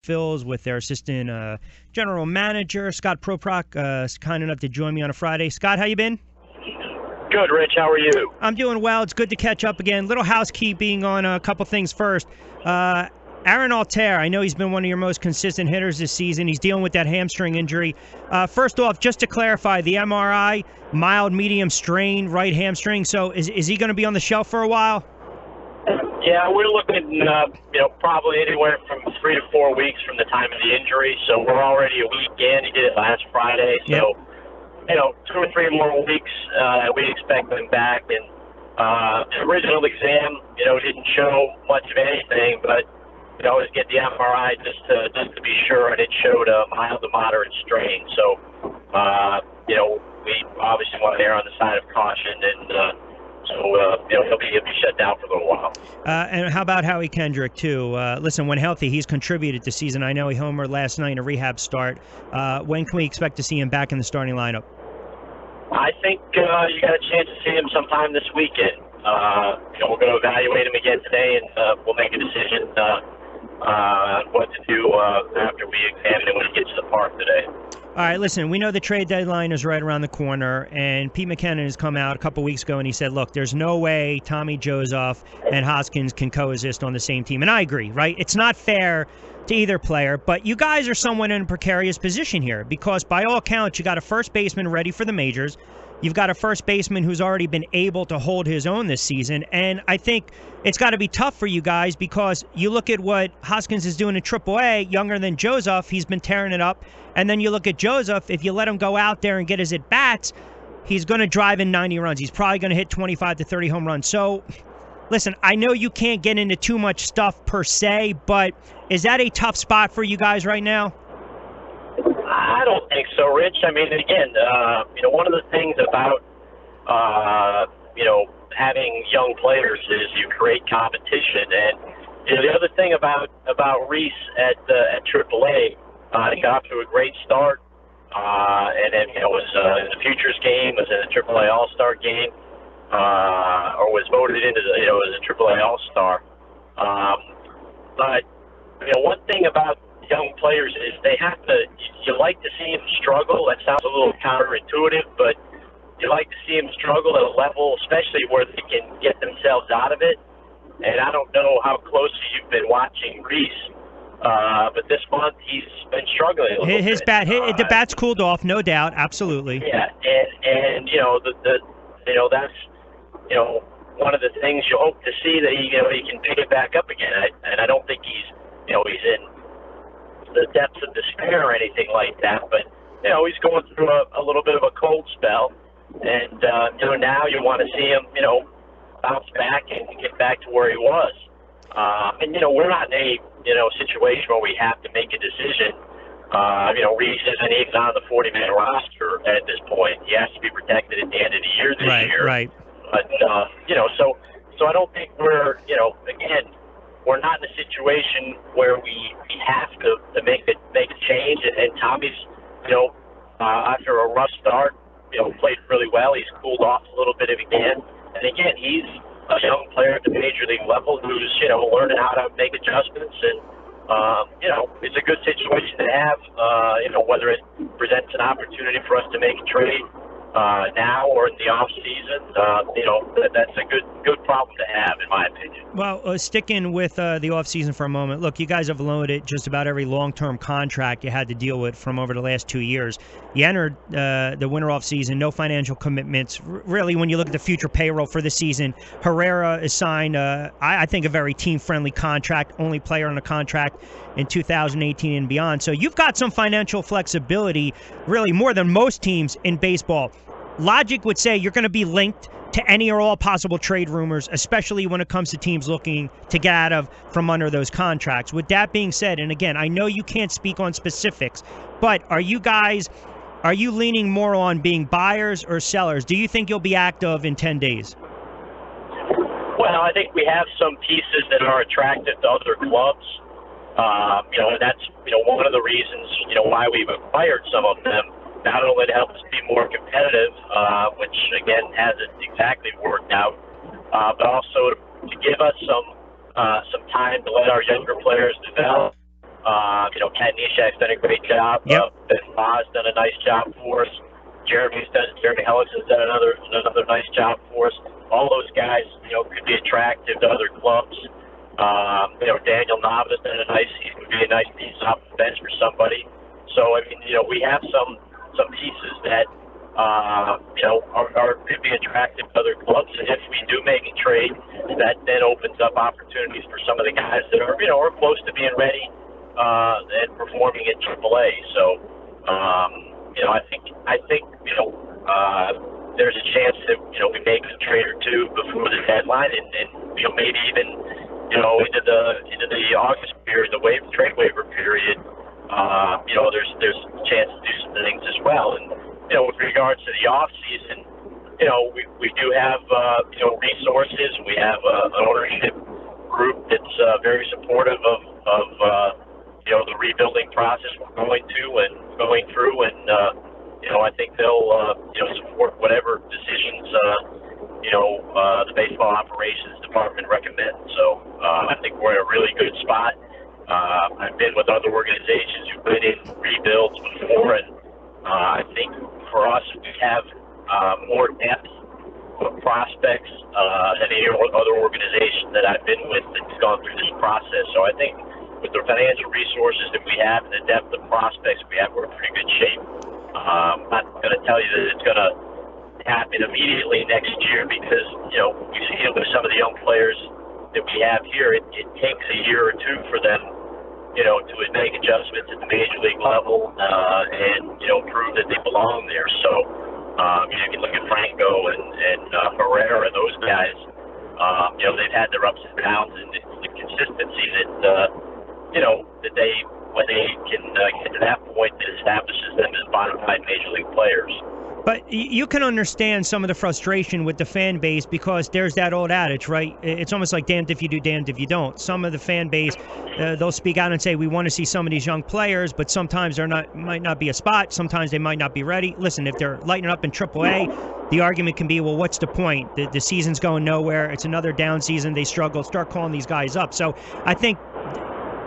Phillies with their assistant general manager, Scott Proefrock, kind enough to join me on a Friday. Scott, how you been? Good, Rich. How are you? I'm doing well. It's good to catch up again. Little housekeeping on a couple things first. Aaron Altherr, I know he's been one of your most consistent hitters this season. He's dealing with that hamstring injury. First off, just to clarify, the MRI, mild, medium strain, right hamstring. So is he going to be on the shelf for a while? Yeah, we're looking, probably anywhere from 3 to 4 weeks from the time of the injury. So we're already a week in. He did it last Friday. So, 2 or 3 more weeks, we expect him back. And the original exam, didn't show much of anything, but we always get the MRI just to be sure, and it showed a mild to moderate strain. So, we obviously want to err on the side of caution, and he'll be shut down for a little while. And how about Howie Kendrick, too? Listen, when healthy, he's contributed this season. I know he homered last night in a rehab start. When can we expect to see him back in the starting lineup? I think you got a chance to see him sometime this weekend. We're going to evaluate him again today, and we'll make a decision on what to do after we examine him when he gets to the park today. All right, listen, we know the trade deadline is right around the corner, and Pete Mackanin has come out a couple weeks ago and he said, look, there's no way Tommy Joseph and Hoskins can coexist on the same team. And I agree, right? It's not fair to either player, but you guys are somewhat in a precarious position here because by all accounts, you got a first baseman ready for the majors. You've got a first baseman who's already been able to hold his own this season, and I think it's got to be tough for you guys because you look at what Hoskins is doing in AAA, younger than Joseph, he's been tearing it up, and then you look at Joseph, if you let him go out there and get his at-bats, he's going to drive in 90 runs. He's probably going to hit 25 to 30 home runs. So, listen, I know you can't get into too much stuff per se, but is that a tough spot for you guys right now? I don't think so, Rich. I mean, again, one of the things about, having young players is you create competition. And, the other thing about Reese at AAA, he got off to a great start. And then, was in the Futures game, was in the AAA All-Star game, or was voted into the, as a AAA All-Star. But, one thing about young players is they have to, you like to see them struggle. That sounds a little counterintuitive, but you like to see them struggle at a level, especially where they can get themselves out of it. And I don't know how closely you've been watching Reese, but this month he's been struggling a little bit. The bat's cooled off, no doubt, absolutely. Yeah, and that's one of the things you hope to see that he can pick it back up again. And I don't think he's in the depths of despair or anything like that, but he's going through a little bit of a cold spell, and now you want to see him bounce back and get back to where he was. And we're not in a situation where we have to make a decision. Reese isn't even on the 40-man roster at this point. He has to be protected at the end of the year this year. Right. But so I don't think we're again. We're not in a situation where we have to make a change. And Tommy's, after a rough start, played really well. He's cooled off a little bit again. And again, he's a young player at the major league level who's, learning how to make adjustments. And, it's a good situation to have, whether it presents an opportunity for us to make a trade now or in the off season, that's a good problem to have, in my opinion. Well, sticking with the off season for a moment, look, you guys have loaded just about every long-term contract you had to deal with from over the last 2 years. You entered the winter off season, no financial commitments. Really, when you look at the future payroll for the season, Herrera is signed, I think, a very team-friendly contract, only player on a contract in 2018 and beyond. So you've got some financial flexibility, really more than most teams in baseball. Logic would say you're going to be linked to any or all possible trade rumors, especially when it comes to teams looking to get out of from under those contracts. With that being said, and again, I know you can't speak on specifics, but are you leaning more on being buyers or sellers? Do you think you'll be active in 10 days? Well, I think we have some pieces that are attractive to other clubs. And that's, one of the reasons, why we've acquired some of them, not only to help us be more competitive, which, again, hasn't exactly worked out, but also to give us some time to let our younger players develop Ken Neshek's done a great job. Yep. Ben Ma's done a nice job for us. Jeremy Hellickson's done another nice job for us. All those guys, could be attractive to other clubs. Daniel Nava's done he could be a nice piece off the bench for somebody. So, I mean, we have some pieces that, could be attractive to other clubs. And if we do make a trade, that then opens up opportunities for some of the guys that are close to being ready and performing at AAA. So, I think there's a chance that we make a trade or two before the deadline, and maybe even into the August period, the trade waiver period. There's a chance to do some things as well. And with regards to the off season, we do have resources. We have an ownership group that's very supportive of the rebuilding process we're going through, and I think they'll support whatever decisions the baseball operations department recommends. So I think we're in a really good spot. I've been with other organizations who've been in rebuilds before, and I think for us we have more depth of prospects than any other organization that I've been with that's gone through this process. So I think with the financial resources that we have and the depth of prospects we have, we're in pretty good shape. I'm not going to tell you that it's going to happen immediately next year because, we've seen it with some of the young players that we have here. It takes a year or two for them, to make adjustments at the major league level and, prove that they belong there. So, you can look at Franco and Herrera, those guys, they've had their ups and downs, and it's the consistency that, that they, when they can get to that point, that establishes them as bona fide major league players. But you can understand some of the frustration with the fan base because there's that old adage, right? It's almost like damned if you do, damned if you don't. Some of the fan base, they'll speak out and say, we want to see some of these young players, but sometimes might not be a spot. Sometimes they might not be ready. Listen, if they're lighting up in AAA, the argument can be, well, what's the point? The season's going nowhere. It's another down season. They struggle. Start calling these guys up. So I think,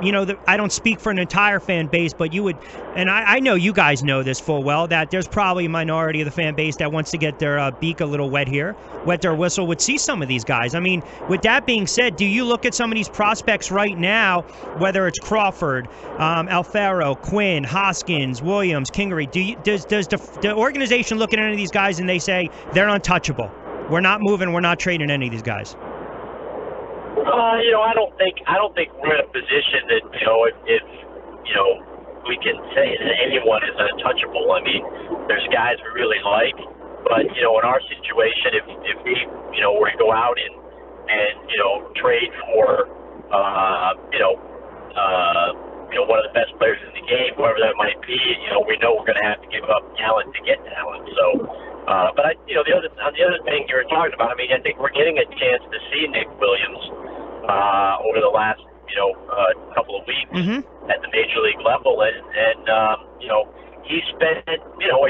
I don't speak for an entire fan base, but you would, and I know you guys know this full well, that there's probably a minority of the fan base that wants to get their beak a little wet here, wet their whistle, would see some of these guys. I mean, with that being said, do you look at some of these prospects right now, whether it's Crawford, Alfaro, Quinn, Hoskins, Williams, Kingery, does the organization look at any of these guys and they say they're untouchable? We're not moving, we're not trading any of these guys. I don't think we're in a position that, if we can say that anyone is untouchable. I mean, there's guys we really like, but, in our situation, if we, were to go out and trade for, one of the best players in the game, whoever that might be, we know we're going to have to give up talent to get talent. So, but on the other thing you were talking about, I mean, I think we're getting a chance to see Nick Williams over the last, couple of weeks at the major league level, and he spent, a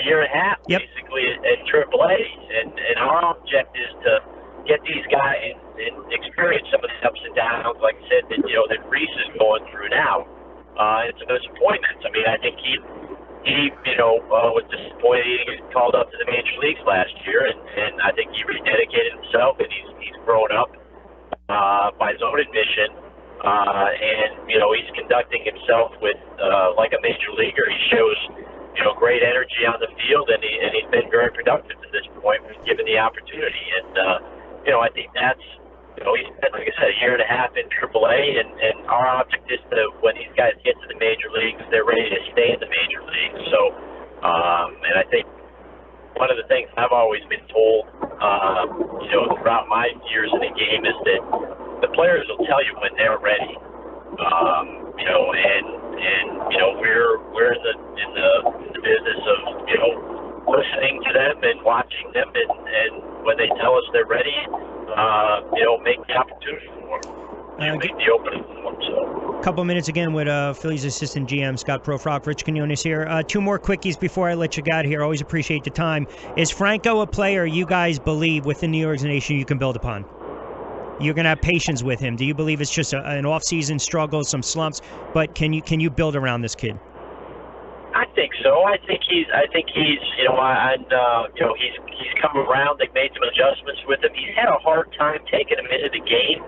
year and a half basically at AAA, and our object is to get these guys and experience some of the ups and downs, like I said, that that Reese is going through now. It's a disappointment. I mean, I think he was disappointed he didn't get called up to the major leagues last year, and I think he rededicated himself, and he's grown up by his own admission, and he's conducting himself with like a major leaguer. He shows great energy on the field, and he's been very productive to this point when given the opportunity. And I think that's he's spent, like I said, a year and a half in AAA, and our object is to, when these guys get to the major leagues, they're ready to stay in the major leagues. So, and I think one of the things I've always been told, throughout my years in the game is that the players will tell you when they're ready. We're in the business of listening to them and watching them, and when they tell us they're ready, make the opportunity for them, make the opening for them. So. A couple minutes again with Phillies assistant GM Scott Proefrock, Rich Quinones here. Two more quickies before I let you get out of here. Always appreciate the time. Is Franco a player you guys believe within the organization you can build upon? you're going to have patience with him? Do you believe it's just an off-season struggle, some slumps, but can you build around this kid? I think so. I think he's he's come around. They've made some adjustments with him. He's had a hard time taking him into the game,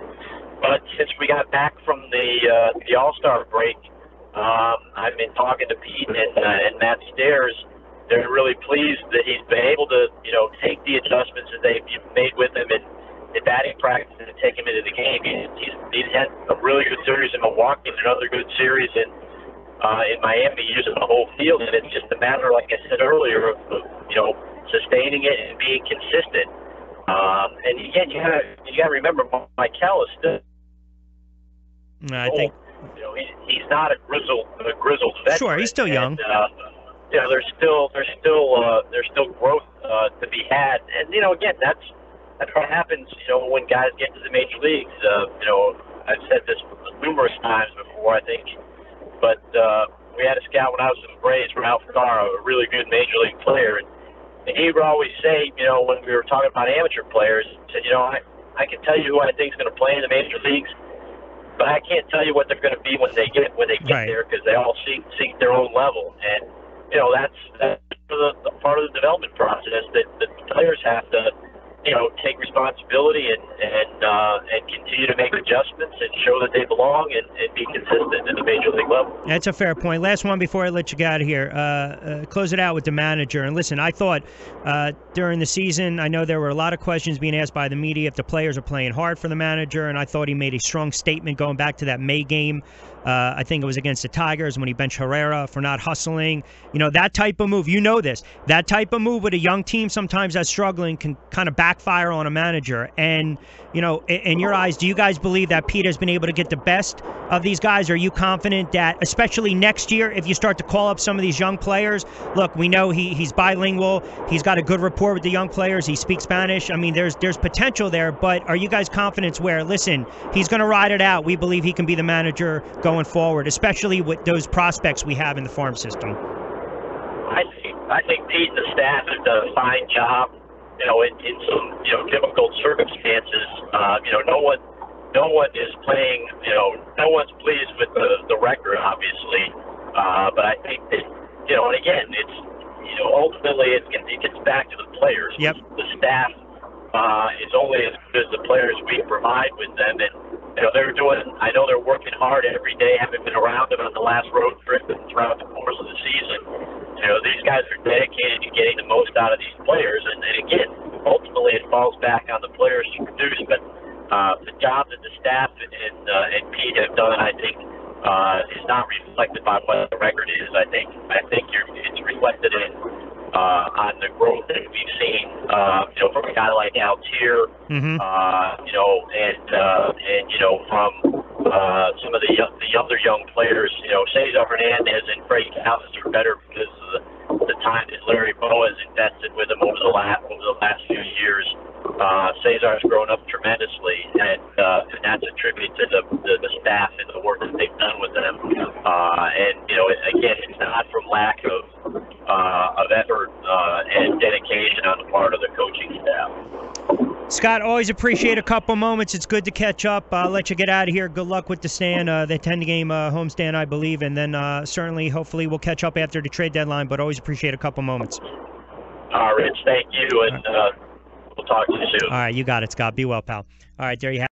but since we got back from the All-Star break, I've been talking to Pete and Matt Stairs. They're really pleased that he's been able to, take the adjustments that they've made with him in batting practice and take him into the game. He's had a really good series in Milwaukee and another good series in Miami, using the whole field, and it's just a matter, like I said earlier, of sustaining it and being consistent. And again, you gotta remember, Maikel is still. I think he's not a grizzled veteran. Sure, he's still young. There's still growth to be had, and again, that's what happens. When guys get to the major leagues. I've said this numerous times before, I think, but we had a scout when I was in the Braves, Ralph Carr, a really good major league player, and he would always say, when we were talking about amateur players, he said, I can tell you who I think is going to play in the major leagues, but I can't tell you what they're going to be when they get Right. there, because they all seek their own level. And that's the part of the development process that the players have to take responsibility and continue to make adjustments and show that they belong and be consistent at the major league level. That's a fair point. Last one before I let you get out of here. Close it out with the manager. And listen, I thought during the season, I know there were a lot of questions being asked by the media if the players are playing hard for the manager, and I thought he made a strong statement going back to that May game. I think it was against the Tigers when he benched Herrera for not hustling. That type of move, this. That type of move with a young team sometimes that's struggling can kind of backfire on a manager. And, in your eyes, do you guys believe that Pete has been able to get the best of these guys? Are you confident that, especially next year, if you start to call up some of these young players, look, we know he's bilingual. He's got a good rapport with the young players. He speaks Spanish. I mean, there's potential there, but are you guys confident where, listen, he's going to ride it out. We believe he can be the manager going forward, especially with those prospects we have in the farm system? I think Pete and the staff have done a fine job, in some, difficult circumstances. No one is playing, no one's pleased with the record, obviously. But I think that, and again, it's, ultimately it gets back to the players. Yep. The staff is only as good as the players we provide with them, and I know they're working hard every day, having been around them on the last road trip and throughout the course of the season. These guys are dedicated to getting the most out of these players, and again, ultimately it falls back on the players to produce. But the job that the staff and Pete have done, I think, is not reflected by what the record is. I think it's reflected in on the growth that we've seen, from a guy like Altherr, Mm-hmm. from some of the other young players. Cesar Hernandez and Freddie Callis are better because of the time that Larry Boa has invested with them over the last few years. Cesar's grown up tremendously, and that's attributed to the staff and the work that they've done with them. Again, it's not from lack of effort and dedication on the part of the coaching staff. Scott, always appreciate a couple moments. It's good to catch up. I'll let you get out of here. Good luck with the stand, the 10-game homestand, I believe, and then certainly, hopefully, we'll catch up after the trade deadline, but always appreciate a couple moments. Rich, thank you, and we'll talk to you soon. All right, you got it, Scott. Be well, pal. All right, there you have it.